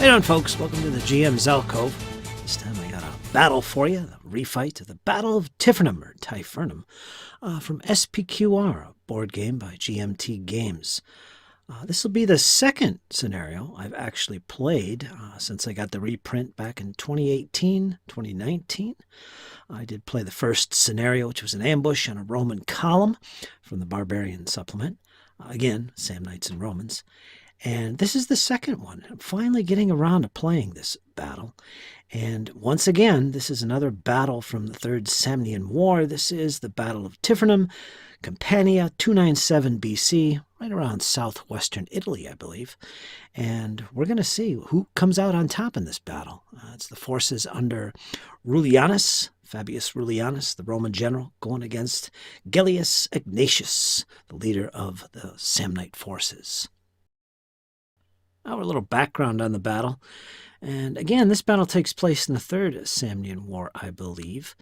Hey on, folks. Welcome to the GM's Alcove. This time I got a battle for you, the refight of the Battle of Tifernum, or Tifernum, from SPQR, a board game by GMT Games. This will be the second scenario I've actually played since I got the reprint back in 2018, 2019. I did play the first scenario, which was an ambush on a Roman column from the Barbarian supplement. Again, Samnites and Romans. And this is the second one. I'm finally getting around to playing this battle. And once again, this is another battle from the Third Samnian War. This is the Battle of Tifernum, Campania, 297 BC, right around southwestern Italy, I believe. And we're going to see who comes out on top in this battle. It's the forces under Rullianus, Fabius Rullianus, the Roman general, going against Gellius Ignatius, the leader of the Samnite forces. Now, a little background on the battle. And again, this battle takes place in the Third Samnian War, I believe.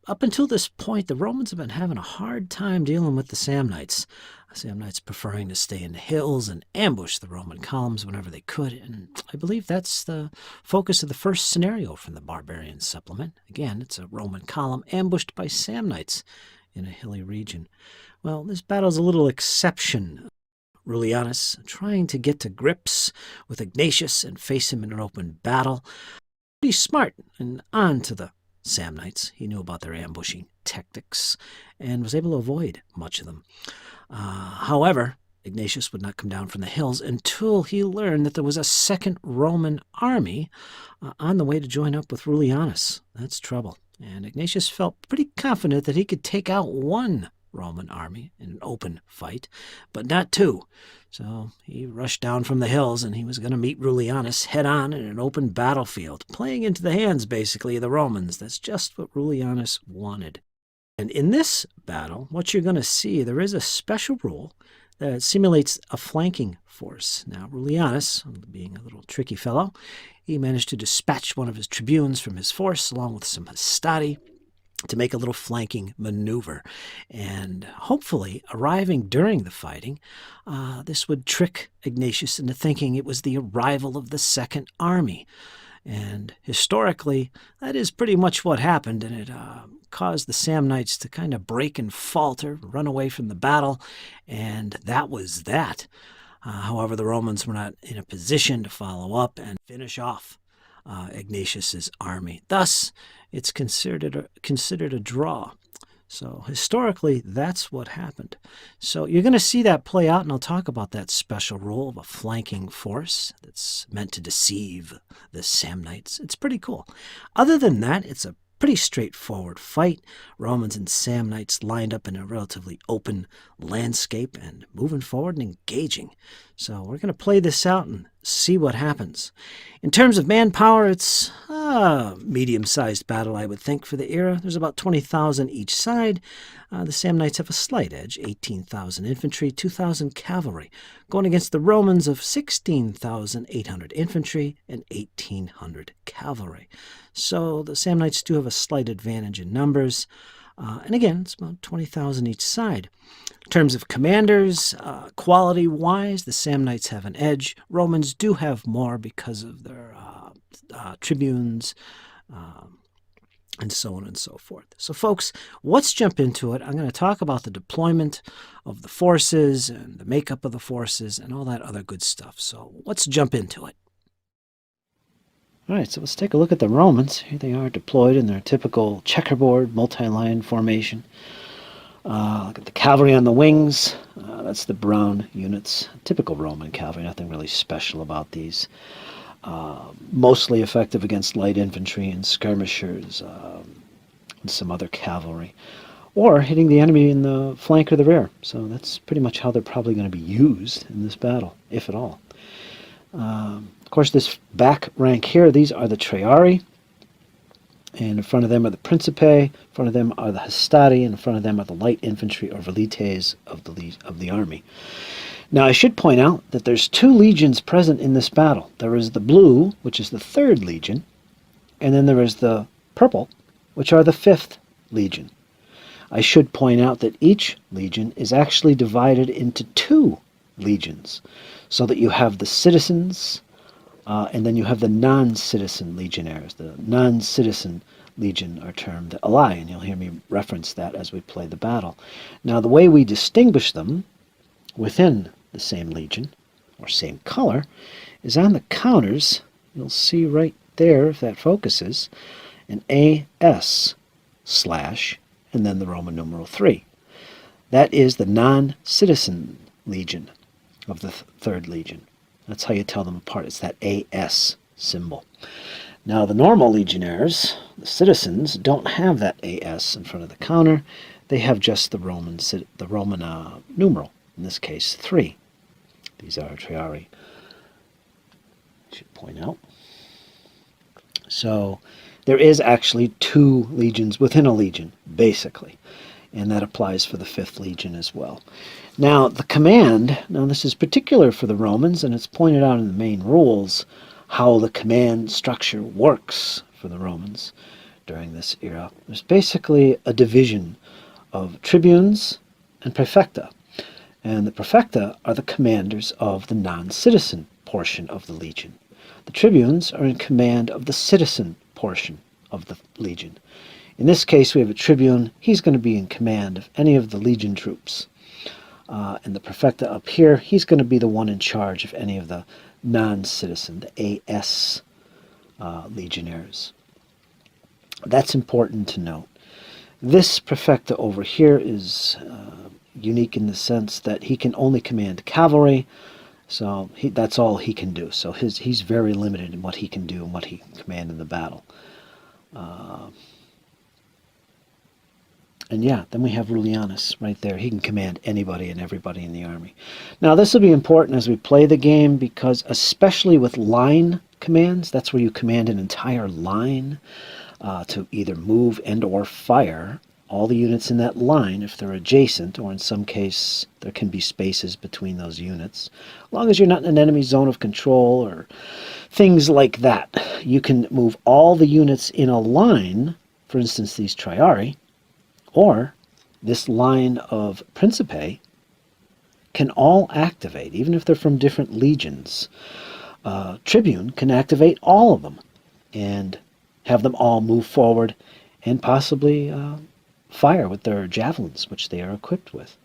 Up until this point, the Romans have been having a hard time dealing with the Samnites. Samnites preferring to stay in the hills and ambush the Roman columns whenever they could. And I believe that's the focus of the first scenario from the Barbarian supplement. Again, it's a Roman column ambushed by Samnites in a hilly region. Well, this battle's a little exception. Rullianus trying to get to grips with Ignatius and face him in an open battle. Pretty smart and on to the Samnites. He knew about their ambushing tactics and was able to avoid much of them. However, Ignatius would not come down from the hills until he learned that there was a second Roman army on the way to join up with Rullianus. That's trouble. And Ignatius felt pretty confident that he could take out one Roman army in an open fight, but not two. So he rushed down from the hills, and he was going to meet Rullianus head-on in an open battlefield, playing into the hands, basically, of the Romans. That's just what Rullianus wanted. And in this battle, what you're going to see, there is a special rule that simulates a flanking force. Now, Rullianus, being a little tricky fellow, he managed to dispatch one of his tribunes from his force, along with some hastati, to make a little flanking maneuver. And hopefully, arriving during the fighting, this would trick Ignatius into thinking it was the arrival of the second army. And historically, that is pretty much what happened, and it caused the Samnites to kind of break and falter, run away from the battle, and that was that. However, the Romans were not in a position to follow up and finish off Ignatius's army. Thus, it's considered a draw. So historically, that's what happened. So you're going to see that play out, and I'll talk about that special rule of a flanking force that's meant to deceive the Samnites. It's pretty cool. Other than that, it's a pretty straightforward fight. Romans and Samnites lined up in a relatively open landscape and moving forward and engaging. So we're going to play this out and see what happens. In terms of manpower, it's a medium-sized battle, I would think, for the era. There's about 20,000 each side. The Samnites have a slight edge, 18,000 infantry, 2,000 cavalry, going against the Romans of 16,800 infantry and 1,800 cavalry. So the Samnites do have a slight advantage in numbers. And again, it's about 20,000 each side. In terms of commanders, quality-wise, the Samnites have an edge. Romans do have more because of their tribunes, and so on and so forth. So, folks, let's jump into it. I'm going to talk about the deployment of the forces and the makeup of the forces and all that other good stuff. So let's jump into it. All right, so let's take a look at the Romans. Here they are deployed in their typical checkerboard multi-line formation. Look at the cavalry on the wings. That's the brown units. Typical Roman cavalry, nothing really special about these. Mostly effective against light infantry and skirmishers and some other cavalry. Or hitting the enemy in the flank or the rear. So that's pretty much how they're probably going to be used in this battle, if at all. Of course, this back rank here, these are the Triarii, and in front of them are the Principae, in front of them are the Hastati, and in front of them are the light infantry or velites of the army. Now, I should point out that there's two legions present in this battle. There is the blue, which is the 3rd legion, and then there is the purple, which are the 5th legion. I should point out that each legion is actually divided into 2 legions, so that you have the citizens And then you have the non-citizen legionnaires. The non-citizen legion are termed ally, and you'll hear me reference that as we play the battle. Now, the way we distinguish them within the same legion, or same color, is on the counters. You'll see right there, if that focuses, an AS slash, and then the Roman numeral 3. That is the non-citizen legion of the Third Legion. That's how you tell them apart. It's that AS symbol. Now, the normal legionnaires, the citizens, don't have that AS in front of the counter. They have just the Roman numeral, in this case 3. These are triarii, I should point out. So there is actually 2 legions within a legion, basically, and that applies for the 5th Legion as well. Now, the command, this is particular for the Romans, and it's pointed out in the main rules how the command structure works for the Romans during this era. There's basically a division of tribunes and praefecta, and the praefecta are the commanders of the non-citizen portion of the legion. The tribunes are in command of the citizen portion of the legion. In this case, we have a tribune. He's going to be in command of any of the legion troops. And the praefecta up here, he's going to be the one in charge of any of the non-citizen, the AS legionnaires. That's important to note. This praefecta over here is unique in the sense that he can only command cavalry, so that's all he can do. So he's very limited in what he can do and what he can command in the battle. And yeah, then we have Rullianus right there. He can command anybody and everybody in the army. Now, this will be important as we play the game because especially with line commands, that's where you command an entire line to either move and or fire all the units in that line if they're adjacent, or in some case there can be spaces between those units. As long as you're not in an enemy zone of control or things like that, you can move all the units in a line, for instance these triarii, or this line of Principae can all activate, even if they're from different legions. Tribune can activate all of them and have them all move forward and possibly fire with their javelins, which they are equipped with.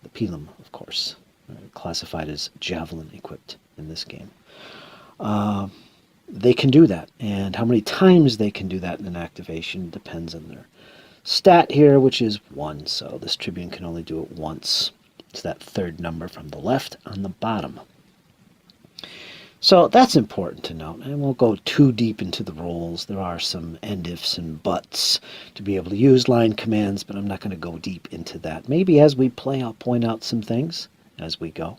The pilum, of course, classified as javelin equipped in this game. They can do that, and how many times they can do that in an activation depends on their stat here, which is 1, so this tribune can only do it once. It's that 3rd number from the left on the bottom. So that's important to note. I won't go too deep into the rules. There are some and ifs and buts to be able to use line commands, but I'm not going to go deep into that. Maybe as we play, I'll point out some things as we go.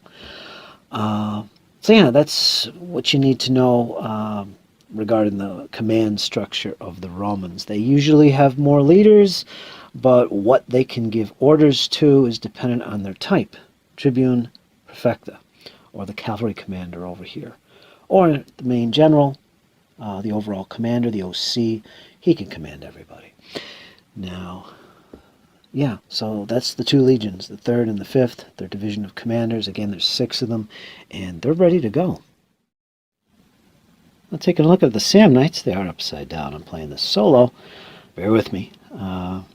So yeah, that's what you need to know regarding the command structure of the Romans. They usually have more leaders, but what they can give orders to is dependent on their type. Tribune, praefecta, or the cavalry commander over here. Or the main general, the overall commander, the OC, he can command everybody. Now, yeah, so that's the 2 legions, the 3rd and the 5th, their division of commanders. Again, there's 6 of them, and they're ready to go. Now, taking a look at the Samnites, they are upside down. I'm playing this solo. Bear with me.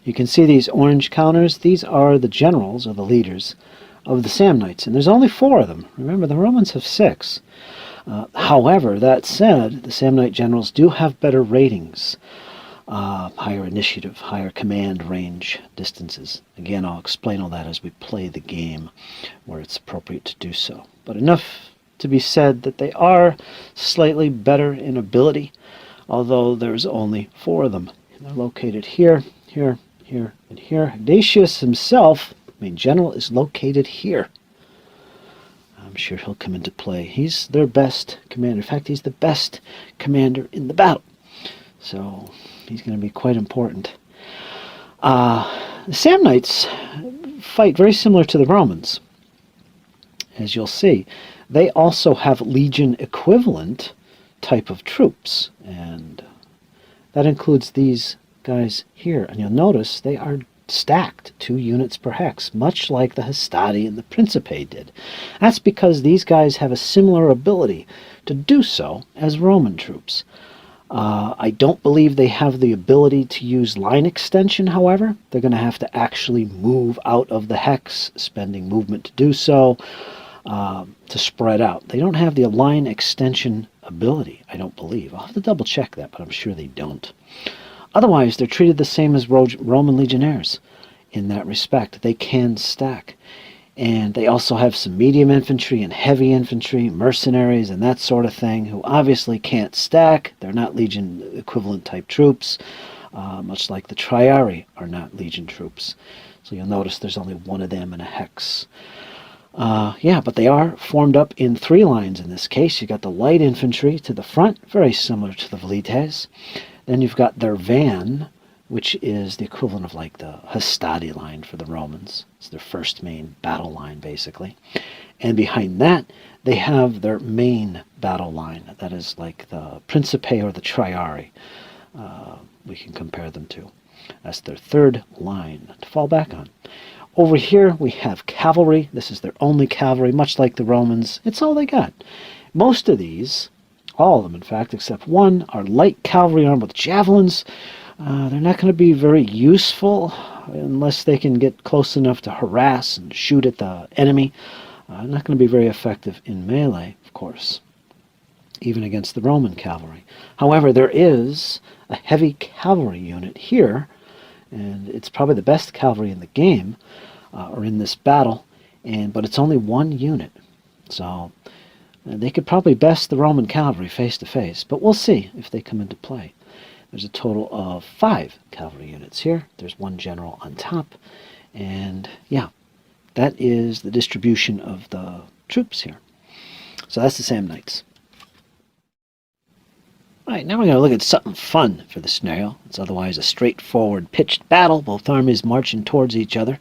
You can see these orange counters. These are the generals, or the leaders, of the Samnites, and there's only 4 of them. Remember, the Romans have 6. However, that said, the Samnite generals do have better ratings, higher initiative, higher command range distances. Again, I'll explain all that as we play the game, where it's appropriate to do so. But enough to be said that they are slightly better in ability, although there's only 4 of them. They're located here, here, here, and here. Ignatius himself, main general, is located here. I'm sure he'll come into play. He's their best commander. In fact, he's the best commander in the battle. So he's going to be quite important. The Samnites fight very similar to the Romans, as you'll see. They also have legion equivalent type of troops, and that includes these guys here. And you'll notice they are stacked 2 units per hex, much like the Hastati and the Principe did. That's because these guys have a similar ability to do so as Roman troops. I don't believe they have the ability to use line extension, however. They're going to have to actually move out of the hex, spending movement to do so, to spread out. They don't have the line extension ability, I don't believe. I'll have to double check that, but I'm sure they don't. Otherwise, they're treated the same as Roman legionnaires in that respect. They can stack. And they also have some medium infantry and heavy infantry, mercenaries and that sort of thing, who obviously can't stack. They're not legion equivalent type troops, much like the Triarii are not legion troops. So you'll notice there's only one of them in a hex. Yeah, but they are formed up in 3 lines in this case. You've got the light infantry to the front, very similar to the Velites. Then you've got their van, which is the equivalent of like the Hastati line for the Romans. It's their first main battle line, basically. And behind that, they have their main battle line. That is like the Principe or the Triarii. We can compare them to. That's their 3rd line to fall back on. Over here, we have cavalry. This is their only cavalry, much like the Romans. It's all they got. Most of these, all of them in fact, except one, are light cavalry armed with javelins. They're not going to be very useful unless they can get close enough to harass and shoot at the enemy. Not going to be very effective in melee, of course, even against the Roman cavalry. However, there is a heavy cavalry unit here, and it's probably the best cavalry in the game, or in this battle, but it's only 1 unit. So they could probably best the Roman cavalry face to face, but we'll see if they come into play. There's a total of 5 cavalry units here. There's 1 general on top. And yeah, that is the distribution of the troops here. So that's the Samnites. All right, now we're going to look at something fun for the scenario. It's otherwise a straightforward pitched battle, both armies marching towards each other.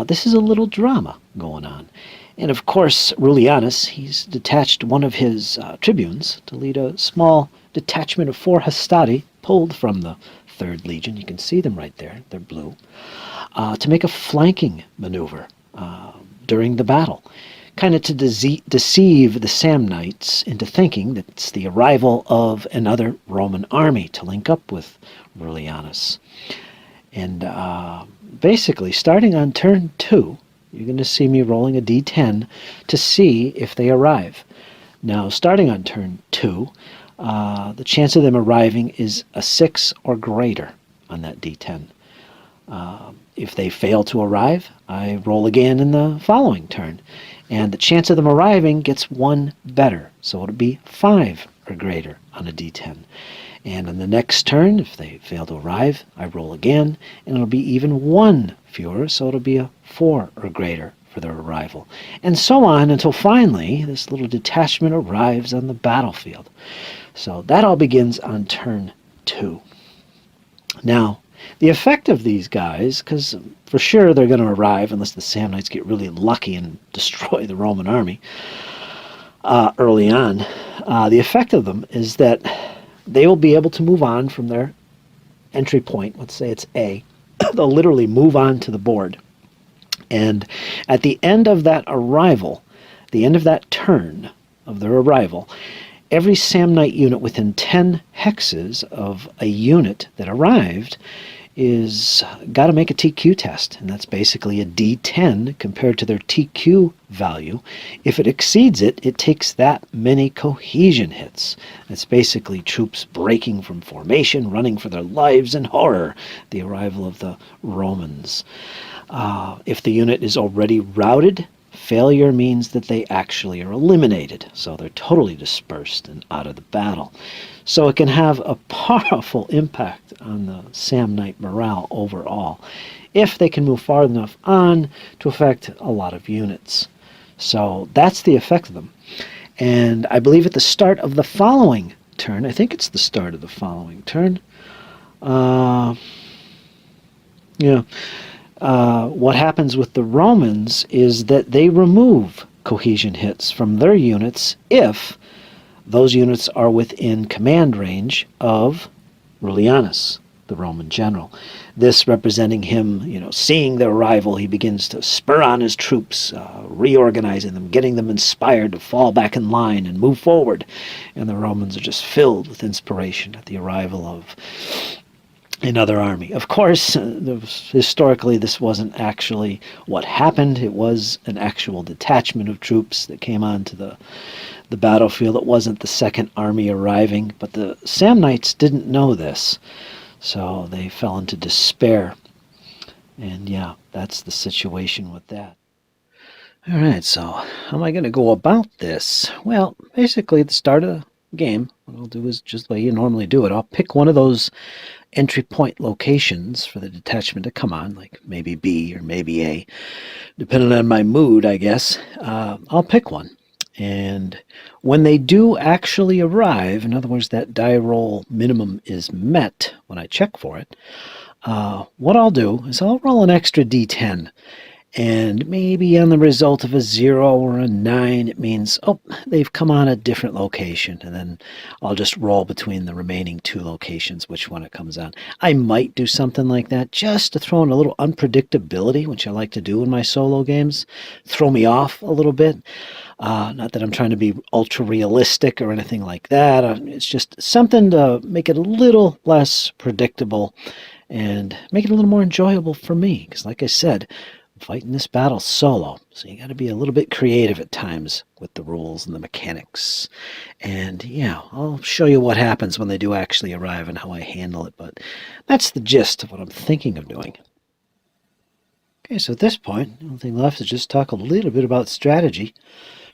This is a little drama going on. And of course, Rullianus, he's detached one of his tribunes to lead a small detachment of 4 Hastati, pulled from the 3rd Legion. You can see them right there. They're blue. To make a flanking maneuver during the battle, kind of to deceive the Samnites into thinking that it's the arrival of another Roman army to link up with Rullianus. And basically, starting on turn 2, you're going to see me rolling a d10 to see if they arrive. Now, starting on turn 2, the chance of them arriving is a 6 or greater on that d10. If they fail to arrive, I roll again in the following turn, and the chance of them arriving gets 1 better, so it'll be 5 or greater on a d10. And on the next turn, if they fail to arrive, I roll again, and it'll be even 1 fewer, so it'll be a 4 or greater for their arrival. And so on until finally this little detachment arrives on the battlefield. So that all begins on turn 2. Now, the effect of these guys, because for sure they're going to arrive unless the Samnites get really lucky and destroy the Roman army early on, the effect of them is that they will be able to move on from their entry point. Let's say it's A. They'll literally move on to the board. And at the end of that arrival, the end of that turn of their arrival, every Samnite unit within 10 hexes of a unit that arrived is got to make a TQ test, and that's basically a D10 compared to their TQ value. If it exceeds it, it takes that many cohesion hits. That's basically troops breaking from formation, running for their lives in horror, the arrival of the Romans. If the unit is already routed, failure means that they actually are eliminated, so they're totally dispersed and out of the battle. So it can have a powerful impact on the Samnite morale overall, if they can move far enough on to affect a lot of units. So that's the effect of them. And I believe at the start of the following turn, I think it's the start of the following turn, what happens with the Romans is that they remove cohesion hits from their units if those units are within command range of Rullianus. the Roman general. This representing him, seeing their arrival, he begins to spur on his troops, reorganizing them, getting them inspired to fall back in line and move forward. And the Romans are just filled with inspiration at the arrival of another army. Of course, historically, this wasn't actually what happened. It was an actual detachment of troops that came onto the battlefield. It wasn't the second army arriving, but the Samnites didn't know this. So they fell into despair. And yeah, that's the situation with that. All right, so how am I going to go about this? Well, basically at the start of the game, what I'll do is just the way you normally do it. I'll pick one of those entry point locations for the detachment to come on, like maybe B or maybe A. Depending on my mood, I guess, I'll pick one. And when they do actually arrive, in other words, that die roll minimum is met when I check for it, what I'll do is I'll roll an extra D10. And maybe on the result of a 0 or a 9, it means, oh, they've come on a different location. And then I'll just roll between the remaining 2 locations, which one it comes on. I might do something like that just to throw in a little unpredictability, which I like to do in my solo games. Throw me off a little bit. Not that I'm trying to be ultra realistic or anything like that. It's just something to make it a little less predictable and make it a little more enjoyable for me. Because like I said, I'm fighting this battle solo, so you got to be a little bit creative at times with the rules and the mechanics. And yeah, I'll show you what happens when they do actually arrive and how I handle it. But that's the gist of what I'm thinking of doing. Okay, so at this point, the only thing left is just talk a little bit about strategy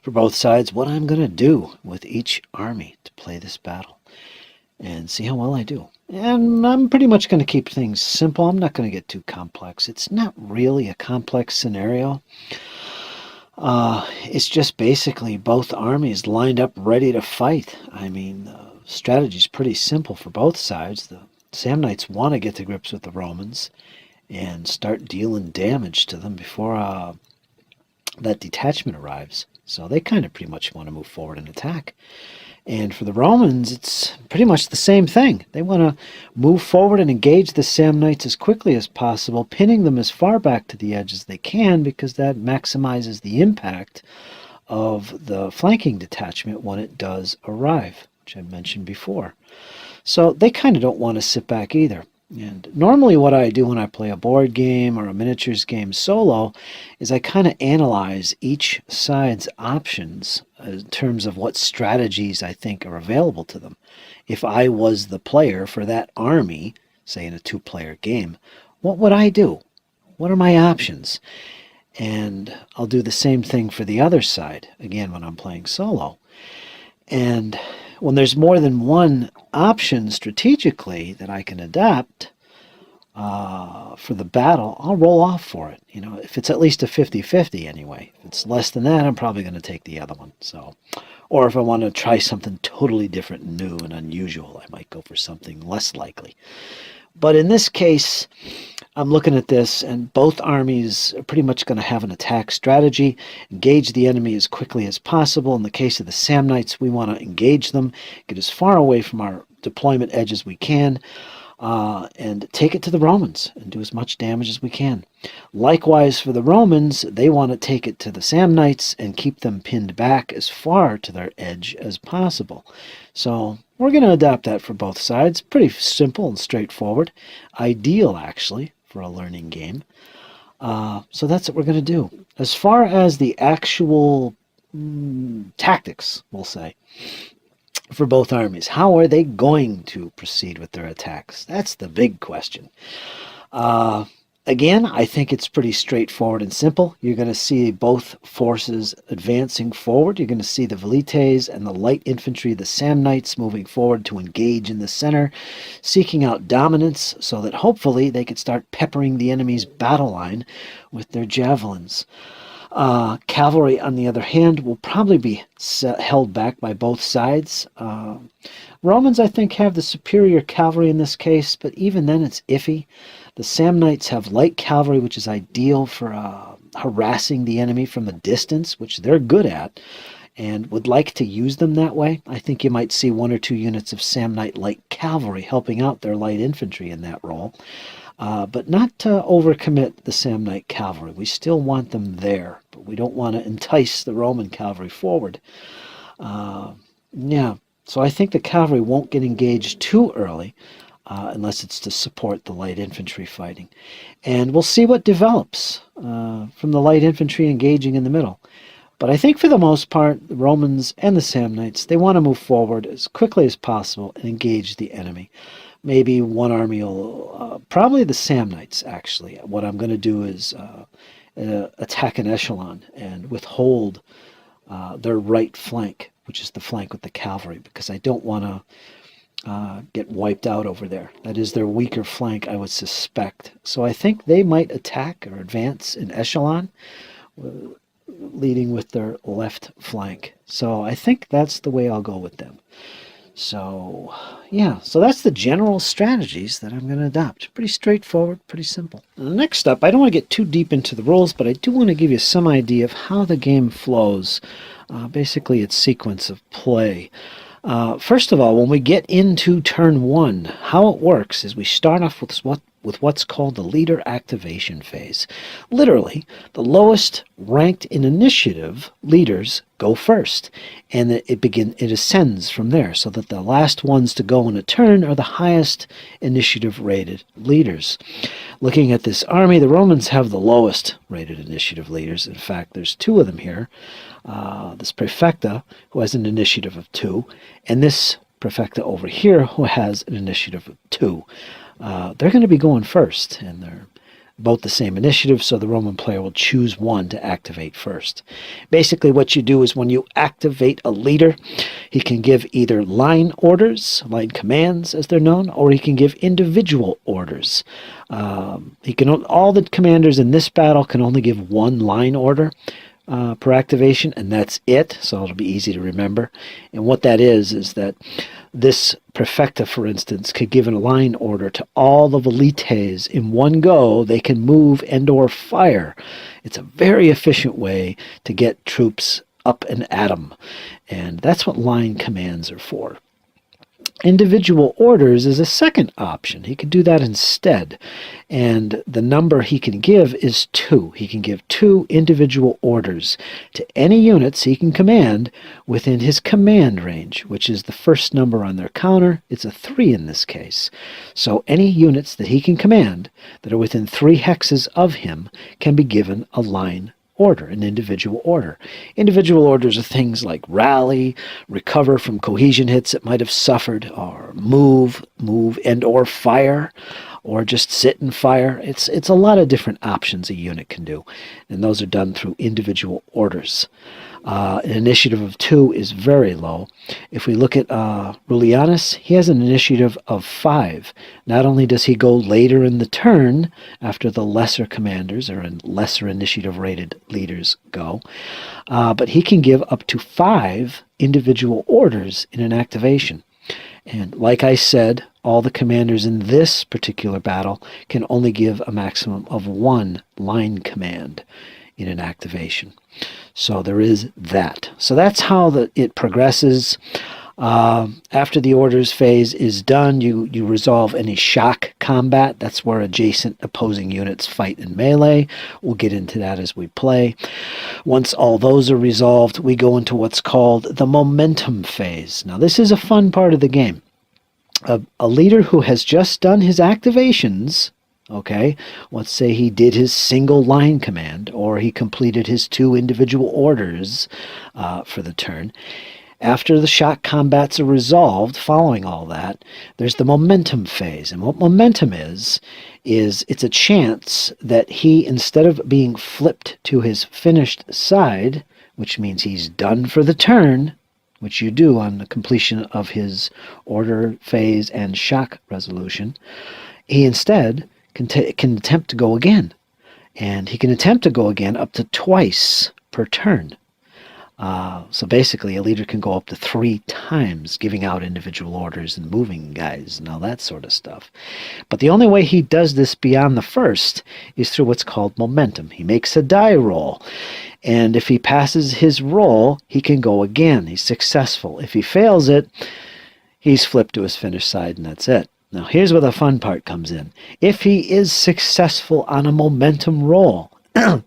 for both sides, what I'm going to do with each army to play this battle, and see how well I do. And I'm pretty much going to keep things simple. I'm not going to get too complex. It's not really a complex scenario. It's just basically both armies lined up ready to fight. I mean, the strategy's pretty simple for both sides. The Samnites want to get to grips with the Romans and start dealing damage to them before that detachment arrives. So they kind of pretty much want to move forward and attack. And for the Romans, it's pretty much the same thing. They want to move forward and engage the Samnites as quickly as possible, pinning them as far back to the edge as they can, because that maximizes the impact of the flanking detachment when it does arrive, which I mentioned before. So they kind of don't want to sit back either. And normally what I do when I play a board game or a miniatures game solo is I kind of analyze each side's options in terms of what strategies I think are available to them. If I was the player for that army, say in a 2-player game, what would I do? What are my options? And I'll do the same thing for the other side, again, when I'm playing solo. And when there's more than one option strategically that I can adapt for the battle, I'll roll off for it. If it's at least a 50-50 anyway. If it's less than that, I'm probably going to take the other one. Or if I want to try something totally different, new and unusual, I might go for something less likely. But in this case, I'm looking at this, and both armies are pretty much going to have an attack strategy, engage the enemy as quickly as possible. In the case of the Samnites, we want to engage them, get as far away from our deployment edge as we can, and take it to the Romans and do as much damage as we can. Likewise, for the Romans, they want to take it to the Samnites and keep them pinned back as far to their edge as possible. So we're going to adapt that for both sides. Pretty simple and straightforward. Ideal, actually, for a learning game. So that's what we're going to do. As far as the actual tactics, we'll say, for both armies, how are they going to proceed with their attacks? That's the big question. Again, I think it's pretty straightforward and simple. You're going to see both forces advancing forward. You're going to see the Velites and the light infantry, the Samnites, moving forward to engage in the center, seeking out dominance so that hopefully they could start peppering the enemy's battle line with their javelins. Cavalry, on the other hand, will probably be held back by both sides. Romans, I think, have the superior cavalry in this case, but even then it's iffy. The Samnites have light cavalry, which is ideal for harassing the enemy from a distance, which they're good at. and would like to use them that way, I think you might see 1 or 2 units of Samnite Light Cavalry helping out their light infantry in that role. But not to overcommit the Samnite Cavalry. We still want them there, but we don't want to entice the Roman cavalry forward. Yeah, so I think the cavalry won't get engaged too early, unless it's to support the light infantry fighting. And we'll see what develops from the light infantry engaging in the middle. But I think for the most part, the Romans and the Samnites, they want to move forward as quickly as possible and engage the enemy. Maybe one army will, probably the Samnites actually. What I'm going to do is attack an echelon and withhold their right flank, which is the flank with the cavalry, because I don't want to get wiped out over there. That is their weaker flank, I would suspect. So I think they might attack or advance in echelon, leading with their left flank. So I think that's the way I'll go with them. So yeah, so that's the general strategies that I'm going to adopt. Pretty straightforward, pretty simple. Now, next up, I don't want to get too deep into the rules, but I do want to give you some idea of how the game flows, basically its sequence of play. First of all, when we get into turn 1, how it works is we start off with what's called the leader activation phase. Literally, the lowest ranked in initiative leaders go first, and it ascends from there, so that the last ones to go in a turn are the highest initiative rated leaders. Looking at this army, the Romans have the lowest rated initiative leaders. In fact, there's 2 of them here. This Prefecta, who has an initiative of 2, and this Prefecta over here, who has an initiative of 2. They're going to be going first, and they're both the same initiative, so the Roman player will choose one to activate first. Basically, what you do is when you activate a leader, he can give either line orders, line commands as they're known, or he can give individual orders. All the commanders in this battle can only give 1 line order per activation, and that's it, so it'll be easy to remember. And what that is that this Prefecta, for instance, could give a line order to all the velites in one go. They can move and or fire. It's a very efficient way to get troops up and at them, and that's what line commands are for. Individual orders is a second option. He can do that instead, and the number he can give is 2. He can give 2 individual orders to any units he can command within his command range, which is the first number on their counter. It's a 3 in this case. So any units that he can command that are within 3 hexes of him can be given a line order, an individual order. Individual orders are things like rally, recover from cohesion hits that might have suffered, or move and or fire, or just sit and fire. It's a lot of different options a unit can do, and those are done through individual orders. An initiative of 2 is very low. If we look at Rullianus, he has an initiative of 5. Not only does he go later in the turn after the lesser commanders or lesser initiative rated leaders go, but he can give up to 5 individual orders in an activation. And like I said, all the commanders in this particular battle can only give a maximum of 1 line command in an activation. So there is that. So that's how it progresses. After the orders phase is done, you resolve any shock combat. That's where adjacent opposing units fight in melee. We'll get into that as we play. Once all those are resolved, we go into what's called the momentum phase. Now this is a fun part of the game. A leader who has just done his activations, okay, let's say he did his single line command, or he completed his 2 individual orders for the turn. After the shock combats are resolved, following all that, there's the momentum phase. And what momentum is it's a chance that he, instead of being flipped to his finished side, which means he's done for the turn, which you do on the completion of his order phase and shock resolution, he instead can attempt to go again. And he can attempt to go again up to twice per turn. So basically, a leader can go up to 3 times, giving out individual orders and moving guys and all that sort of stuff. But the only way he does this beyond the first is through what's called momentum. He makes a die roll, and if he passes his roll, he can go again. He's successful. If he fails it, he's flipped to his finished side, and that's it. Now, here's where the fun part comes in. If he is successful on a momentum roll,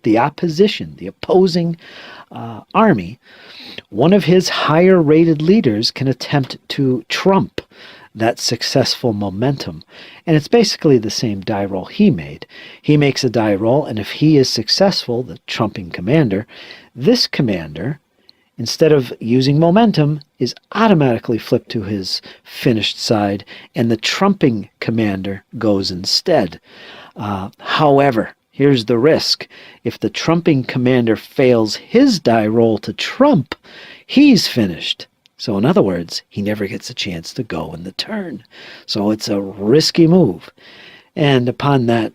the opposition, the opposing army, one of his higher rated leaders can attempt to trump that successful momentum. And it's basically the same die roll he made. He makes a die roll, and if he is successful, the trumping commander, this commander, instead of using momentum, is automatically flipped to his finished side, and the trumping commander goes instead. However, here's the risk. If the trumping commander fails his die roll to trump, he's finished. So in other words, he never gets a chance to go in the turn. So it's a risky move. And upon that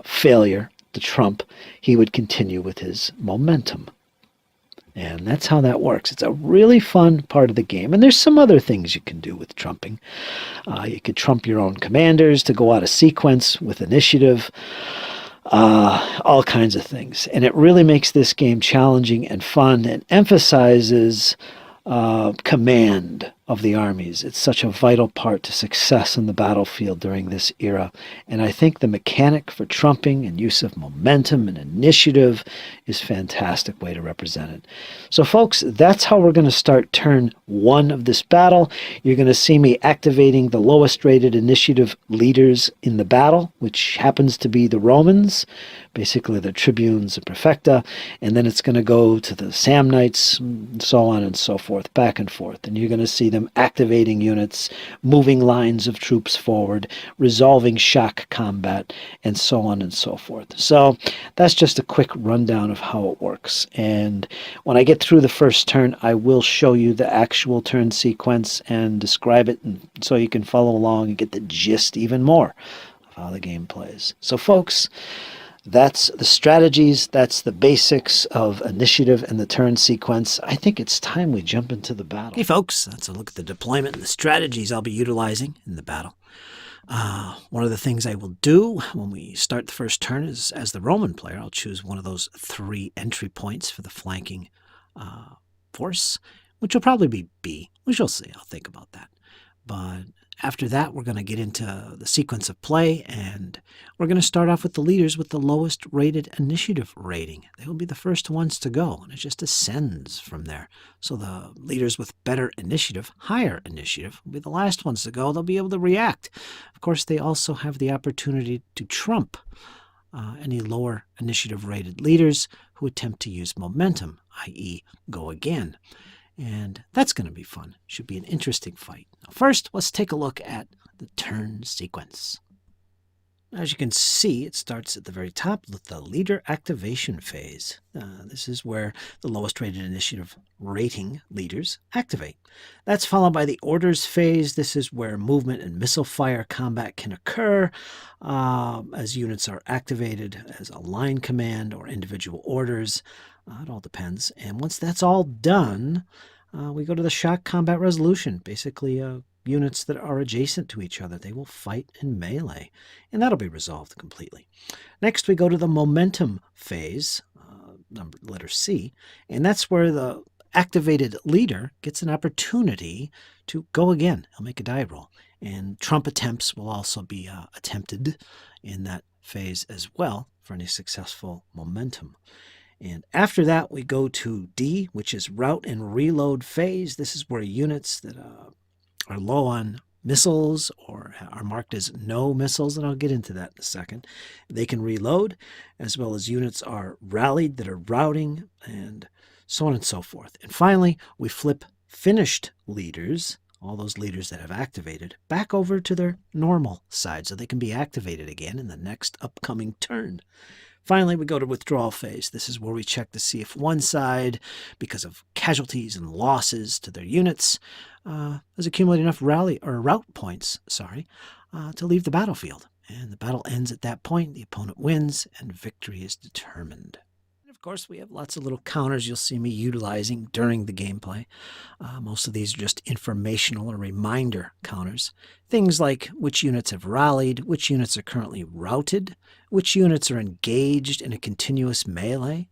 failure to trump, he would continue with his momentum. And that's how that works. It's a really fun part of the game. And there's some other things you can do with trumping. You could trump your own commanders to go out of sequence with initiative. All kinds of things. And it really makes this game challenging and fun and emphasizes command of the armies. It's such a vital part to success in the battlefield during this era. And I think the mechanic for trumping and use of momentum and initiative is a fantastic way to represent it. So folks, that's how we're going to start turn 1 of this battle. You're going to see me activating the lowest rated initiative leaders in the battle, which happens to be the Romans, basically the tribunes and prefecta, and then it's going to go to the Samnites, and so on and so forth, back and forth. And you're going to see them activating units, moving lines of troops forward, resolving shock combat, and so on and so forth. So that's just a quick rundown of how it works. And when I get through the first turn, I will show you the actual turn sequence and describe it, and so you can follow along and get the gist even more of how the game plays. So folks, that's the strategies, that's the basics of initiative and the turn sequence. I think it's time we jump into the battle. Okay, folks, that's a look at the deployment and the strategies I'll be utilizing in the battle. One of the things I will do when we start the first turn is, as the Roman player, I'll choose one of those 3 entry points for the flanking force, which will probably be B. We shall see. I'll think about that. But after that, we're going to get into the sequence of play, and we're going to start off with the leaders with the lowest rated initiative rating. They will be the first ones to go, and it just ascends from there. So the leaders with better initiative, higher initiative, will be the last ones to go. They'll be able to react. Of course, they also have the opportunity to trump any lower initiative rated leaders who attempt to use momentum, i.e. go again. And that's going to be fun. Should be an interesting fight. Now, first, let's take a look at the turn sequence. As you can see, it starts at the very top with the leader activation phase. This is where the lowest rated initiative rating leaders activate. That's followed by the orders phase. This is where movement and missile fire combat can occur as units are activated as a line command or individual orders. It all depends. And once that's all done, we go to the shock combat resolution. Basically, units that are adjacent to each other, they will fight in melee. And that'll be resolved completely. Next, we go to the momentum phase, letter C. And that's where the activated leader gets an opportunity to go again. He'll make a die roll. And trump attempts will also be attempted in that phase as well for any successful momentum. And after that, we go to D, which is route and reload phase. This is where units that are low on missiles or are marked as no missiles, and I'll get into that in a second, they can reload, as well as units are rallied that are routing, and so on and so forth. And finally, we flip finished leaders, all those leaders that have activated, back over to their normal side so they can be activated again in the next upcoming turn. Finally, we go to withdrawal phase. This is where we check to see if one side, because of casualties and losses to their units, has accumulated enough route points, to leave the battlefield. And the battle ends at that point. The opponent wins, and victory is determined. Of course, we have lots of little counters you'll see me utilizing during the gameplay. Most of these are just informational or reminder counters. Things like which units have rallied, which units are currently routed, which units are engaged in a continuous melee.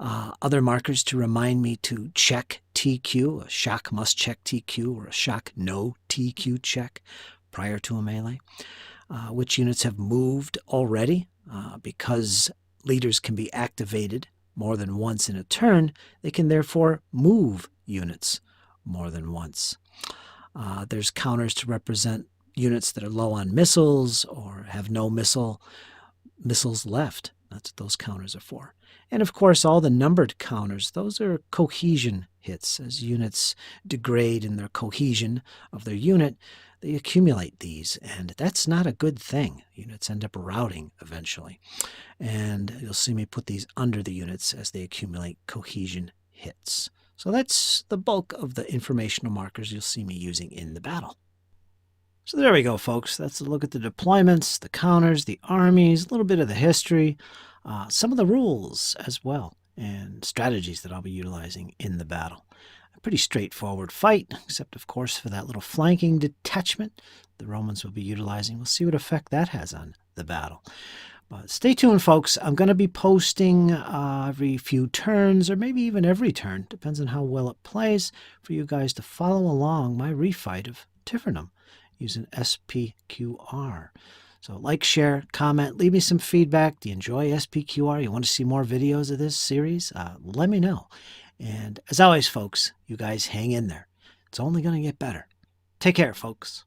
Other markers to remind me to check TQ, a shock must check TQ, or a shock no TQ check prior to a melee. Which units have moved already, because leaders can be activated more than once in a turn, they can therefore move units more than once. There's counters to represent units that are low on missiles or have no missiles left. That's what those counters are for. And of course, all the numbered counters, those are cohesion hits. As units degrade in their cohesion of their unit, they accumulate these, and that's not a good thing. Units end up routing eventually. And you'll see me put these under the units as they accumulate cohesion hits. So that's the bulk of the informational markers you'll see me using in the battle. So there we go, folks. That's a look at the deployments, the counters, the armies, a little bit of the history, some of the rules as well, and strategies that I'll be utilizing in the battle. A pretty straightforward fight, except, of course, for that little flanking detachment the Romans will be utilizing. We'll see what effect that has on the battle. But stay tuned, folks. I'm going to be posting every few turns, or maybe even every turn, depends on how well it plays, for you guys to follow along my refight of Tifernum using SPQR. So like, share, comment, leave me some feedback. Do you enjoy SPQR? You want to see more videos of this series? Let me know. And as always, folks, you guys hang in there. It's only going to get better. Take care, folks.